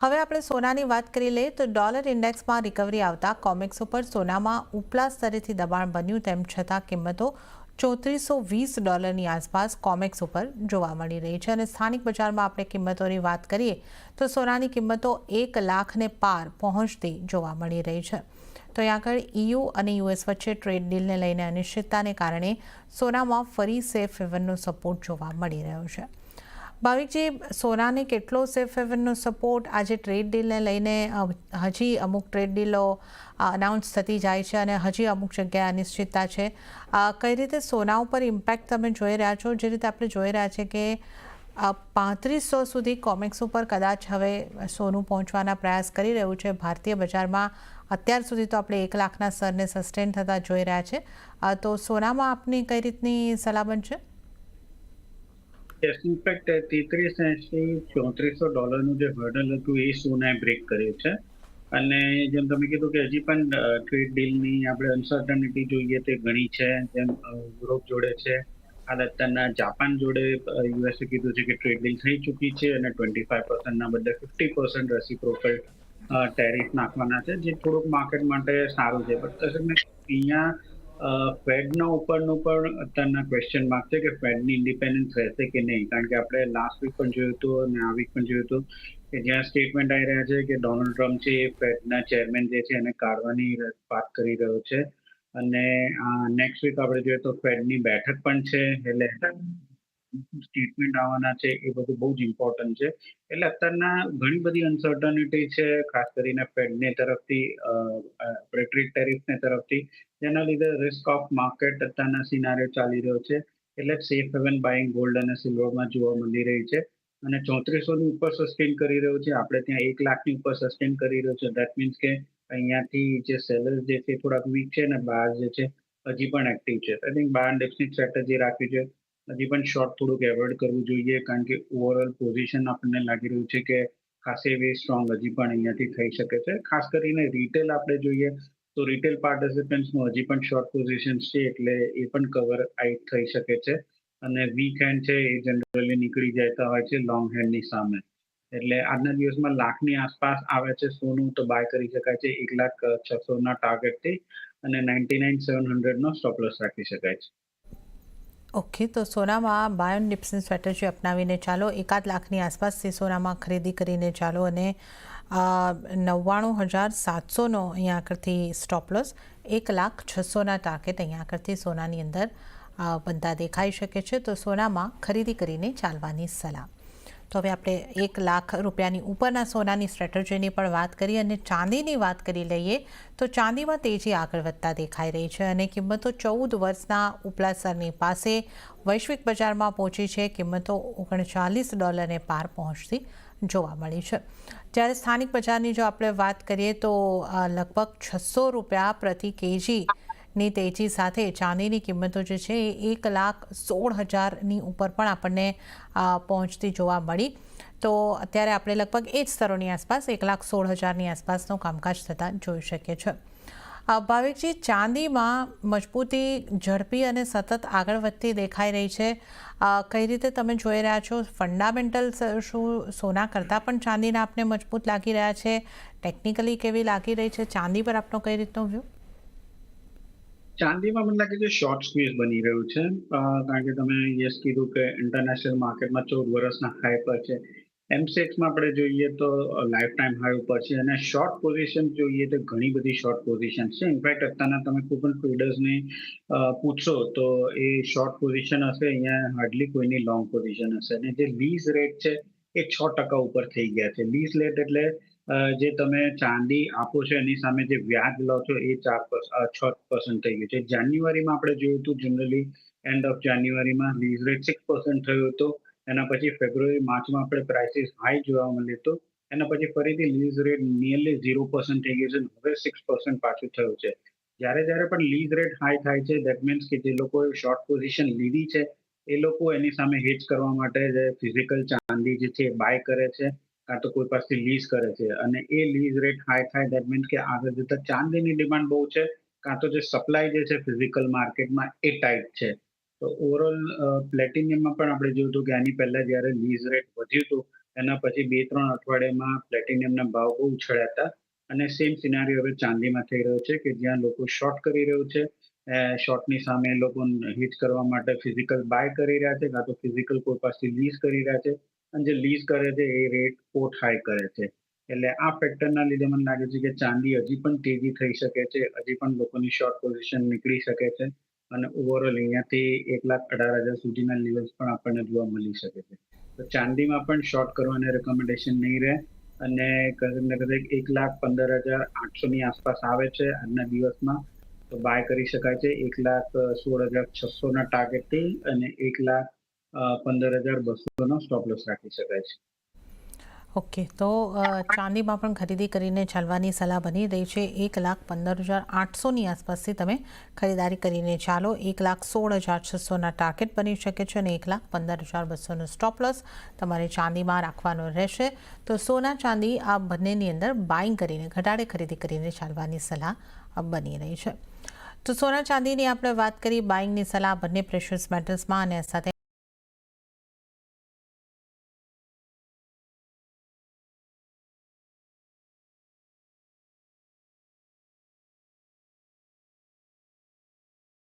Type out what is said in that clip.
હવે આપણે સોનાની વાત કરી લઈએ તો ડોલર ઇન્ડેક્સમાં રિકવરી આવતા કોમેક્સ ઉપર સોનામાં ઉપલા સ્તરેથી દબાણ બન્યું તેમ છતાં કિંમતો $3420 આસપાસ કોમેક્સ ઉપર જોવા મળી રહી છે અને સ્થાનિક બજારમાં આપણે કિંમતોની વાત કરીએ તો સોનાની કિંમતો 1 લાખને પાર પહોંચતી જોવા મળી રહી છે. તો અહીં આગળ EU અને US વચ્ચે ટ્રેડ ડીલને લઈને અનિશ્ચિતતાને કારણે સોનામાં ફરી સેફ હેવનનો સપોર્ટ જોવા મળી રહ્યો છે. ભાવિકજી, સોનાને કેટલો સેફ હેવનનો સપોર્ટ આજે ટ્રેડ ડીલને લઈને હજી અમુક ટ્રેડ ડીલો અનાઉન્સ થતી જાય છે અને હજી અમુક જગ્યાએ અનિશ્ચિતતા છે. કઈ રીતે સોના ઉપર ઇમ્પેક્ટ તમે જોઈ રહ્યા છો? જે રીતે આપણે જોઈ રહ્યા છે કે 3500 સુધી કોમેક્સ ઉપર કદાચ હવે સોનું પહોંચવાના પ્રયાસ કરી રહ્યું છે. ભારતીય બજારમાં અત્યાર સુધી તો આપણે 1 લાખના સ્તરને સસ્ટેન થતા જોઈ રહ્યા છે. તો સોનામાં આપની કઈ રીતની સલાહ બનશે? ઇનફેક્ટ $3380-3400 જે હર્ડલ હતું એ સોનાએ બ્રેક કર્યું છે. અને જેમ તમે કીધું કે હજી પણ ટ્રેડ ડીલની આપણે અનસર્ટનિટી જોઈએ તે ઘણી છે. જેમ યુરોપ જોડે છે, હાલ અત્યારના જાપાન જોડે યુએસએ કીધું છે કે ટ્રેડ ડીલ થઈ ચૂકી છે અને 25%ના બદલે 50% રેસિપ્રોકલ ટેરિફ નાખવાના છે, જે થોડુંક માર્કેટ માટે સારું છે. બટ અહીંયા ફેડના ઉપરનું પણ અત્યારના ક્વેશ્ચન માર્ક છે કે ફેડની ઇન્ડિપેન્ડન્સ રહેશે કે નહીં. કારણ કે આપણે લાસ્ટ વીક પણ જોયું હતું અને આ વીક પણ જોયું હતું કે જ્યાં સ્ટેટમેન્ટ આવી રહ્યા છે કે ડોનાલ્ડ ટ્રમ્પ છે એ ફેડના ચેરમેન જે છે એને કાઢવાની વાત કરી રહ્યો છે. અને નેક્સ્ટ વીક આપણે જોઈએ તો ફેડની બેઠક પણ છે, એટલે સ્ટેટમેન્ટ આવવાના છે, એ બધું બહુ જ ઇમ્પોર્ટન્ટ છે. એટલે અત્યારના ઘણી બધી અનસર્ટનિટી છે, ખાસ કરીને ફેડની તરફથી ટ્રેડ ટેરિફની તરફથી, જેના લીધે રિસ્ક ઓફ માર્કેટ અત્યારના સિનારીઓ ચાલી રહ્યો છે. એટલે સેફ હેવન બાઇંગ ગોલ્ડ અને સિલ્વરમાં જોવા મળી રહી છે. અને 3400ની ઉપર સસ્ટેન કરી રહ્યો છે. આપણે ત્યાં 1 લાખની ઉપર સસ્ટેન કરી રહ્યો છે. દેટ મીન્સ કે અહીંયાથી જે સેલર્સ જે છે થોડાક વીક છે અને બાર જે છે હજી પણ એક્ટિવ છે. આઈ થિંક બાર ઇન્ડેક્સની સ્ટ્રેટેજી રાખવી છે. હજી પણ શોર્ટ થોડુંક એવોઇડ કરવું જોઈએ, કારણ કે ઓવરઓલ પોઝિશન આપણને લાગી રહ્યું છે કે ખાસી એવી સ્ટ્રોંગ હજી પણ અહીંયાથી થઈ શકે છે. ખાસ કરીને રિટેલ આપણે જોઈએ તો રિટેલ પાર્ટિસિપન્ટ્સનું હજી પણ શોર્ટ પોઝિશન્સ છે, એટલે એ પણ કવર આઉટ થઈ શકે છે. અને વીક હેન્ડ છે એ જનરલી નીકળી જતા હોય છે લોંગ હેન્ડની સામે. એટલે આજના દિવસમાં લાખની આસપાસ આવે છે સોનું તો બાય કરી શકાય છે 1,06,000ના ટાર્ગેટથી, અને 99,700નો સ્ટોપ લોસ રાખી શકાય છે. ઓકે, તો સોનામાં બાય ઓન ડિપ્સની સ્ટ્રેટેજી અપનાવીને ચાલો 1 લાખની આસપાસથી સોનામાં ખરીદી કરીને ચાલો અને 99,700નો અહીંયા આગળથી સ્ટોપ લોસ, 1,06,000ના ટાર્ગેટ અહીંયા આગળથી સોનાની અંદર બનતા દેખાઈ શકે છે. તો સોનામાં ખરીદી કરીને ચાલવાની સલાહ. તો હવે આપણે 1 લાખ રૂપિયાની ઉપરના સોનાની સ્ટ્રેટેજીની પણ વાત કરી અને ચાંદીની વાત કરી લઈએ તો ચાંદીમાં તેજી આગળ વધતા દેખાઈ રહી છે અને કિંમતો 14 વર્ષના ઉપલા સ્તરની પાસે વૈશ્વિક બજારમાં પહોંચી છે. કિંમતો $39 પાર પહોંચતી જોવા મળી છે. જ્યારે સ્થાનિક બજારની જો આપણે વાત કરીએ તો લગભગ ₹600 પ્રતિ કેજી ની તેજી સાથે ચાંદીની કિંમતો જે છે એ 1,16,000ની ઉપર પણ આપણને પહોંચતી જોવા મળી. તો અત્યારે આપણે લગભગ એ જ સ્તરોની આસપાસ 1,16,000ની આસપાસનું કામકાજ થતાં જોઈ શકીએ છીએ. ભાવિકજી, ચાંદીમાં મજબૂતી ઝડપી અને સતત આગળ વધતી દેખાઈ રહી છે. કઈ રીતે તમે જોઈ રહ્યા છો? ફંડામેન્ટલ શું સોના કરતાં પણ ચાંદીના આપને મજબૂત લાગી રહ્યા છે? ટેકનિકલી કેવી લાગી રહી છે? ચાંદી પર આપનો કઈ રીતનો વ્યૂ? ચાંદીમાં મને લાગે છે શોર્ટ સ્ક્વીઝ બની રહ્યું છે, કારણ કે તમે યસ કીધું કે ઇન્ટરનેશનલ માર્કેટમાં 14 વર્ષના હાઈ પર છે. એમસેક્સમાં આપણે જોઈએ તો લાઈફ ટાઈમ હાઈ ઉપર છે, અને શોર્ટ પોઝિશન જોઈએ તો ઘણી બધી શોર્ટ પોઝિશન છે. ઇનફેક્ટ અત્યારના તમે કોઈ પણ ટ્રેડર્સને પૂછશો તો એ શોર્ટ પોઝિશન હશે, અહીંયા હાર્ડલી કોઈની લોંગ પોઝિશન હશે. અને જે લીઝ રેટ છે એ 6% ઉપર થઈ ગયા છે. લીઝ રેટ એટલે જે તમે ચાંદી આપો છો એની સામે જે વ્યાજ લો છો એ 6% થઈ ગયું છે. જાન્યુઆરીમાં આપણે જોયું હતું, જનરલી એન્ડ ઓફ જાન્યુઆરીમાં લીઝ રેટ 6% થયો હતો. એના પછી ફેબ્રુઆરી માર્ચમાં આપણે પ્રાઇસીસ હાઈ જોવા મળ્યું હતું. એના પછી ફરીથી લીઝ રેટ નિયરલી 0% થઈ ગયું છે. હવે 6% પાછું થયું છે. જ્યારે પણ લીઝ રેટ હાઈ થાય છે, દેટ મીન્સ કે જે લોકોએ શોર્ટ પોઝિશન લીધી છે એ લોકો એની સામે હેજ કરવા માટે જે ફિઝિકલ ચાંદી જે છે બાય કરે છે, કાં તો કોઈ પાસેથી લીઝ કરે છે. અને એ લીઝ રેટ હાઈ થાય દેટ મીન્સ કે આગળ જતા ચાંદીની ડિમાન્ડ બહુ છે, કાં તો જે સપ્લાય જે છે ફિઝિકલ માર્કેટમાં એ ટાઈટ છે. તો ઓવરઓલ પ્લેટિનિયમમાં પણ આપણે જોયું હતું કે આની પહેલા જ્યારે લીઝ રેટ વધ્યું હતું એના પછી 2-3 અઠવાડિયામાં પ્લેટિનિયમના ભાવ બહુ ઉછળ્યા હતા અને સેમ સિનારીઓ હવે ચાંદીમાં થઈ રહ્યો છે કે જ્યાં લોકો શોર્ટ કરી રહ્યું છે. શોર્ટની સામે લોકો હિટ કરવા માટે ફિઝિકલ બાય કરી રહ્યા છે કાં તો ફિઝિકલ કોઈ પાસેથી લીઝ કરી રહ્યા છે અને જે લીઝ કરે છે એ રેટ પોટ હાઈ કરે છે. એટલે આ ફેક્ટરના લીધે મને લાગે છે કે ચાંદી હજી પણ તેજી થઈ શકે છે, હજી પણ લોકોની શોર્ટ પોઝિશન નીકળી શકે છે અને ઓવરઓલ અહીંયાથી 1,18,000 સુધીના લેવલ્સ પણ આપણને જોવા મળી શકે છે. તો ચાંદીમાં પણ શોર્ટ કરવાની રેકમેન્ડેશન નહીં રહે અને કદાચ 1,15,800ની આસપાસ આવે છે આજના દિવસમાં તો બાય કરી શકાય છે 1,16,600ના ટાર્ગેટથી અને 1,15,200નો સ્ટોપ લોસ રાખી શકાય છે. ઓકે, તો ચાંદીમાં પણ ખરીદી કરીને ચાલવાની સલાહ બની રહી છે. 1,15,800ની આસપાસથી તમે ખરીદારી કરીને ચાલો. 1,16,600ના ટાર્ગેટ બની શકે છે અને 1,15,200નો સ્ટોપ લોસ તમારે ચાંદીમાં રાખવાનો રહેશે. તો સોના ચાંદી આ બંનેની અંદર બાઇંગ કરીને ઘટાડે ખરીદી કરીને ચાલવાની સલાહ બની રહી છે. તો સોના ચાંદીની આપણે વાત કરી, બાઇંગની સલાહ બંને પ્રેશિયસ મેટલ્સમાં અને સાથે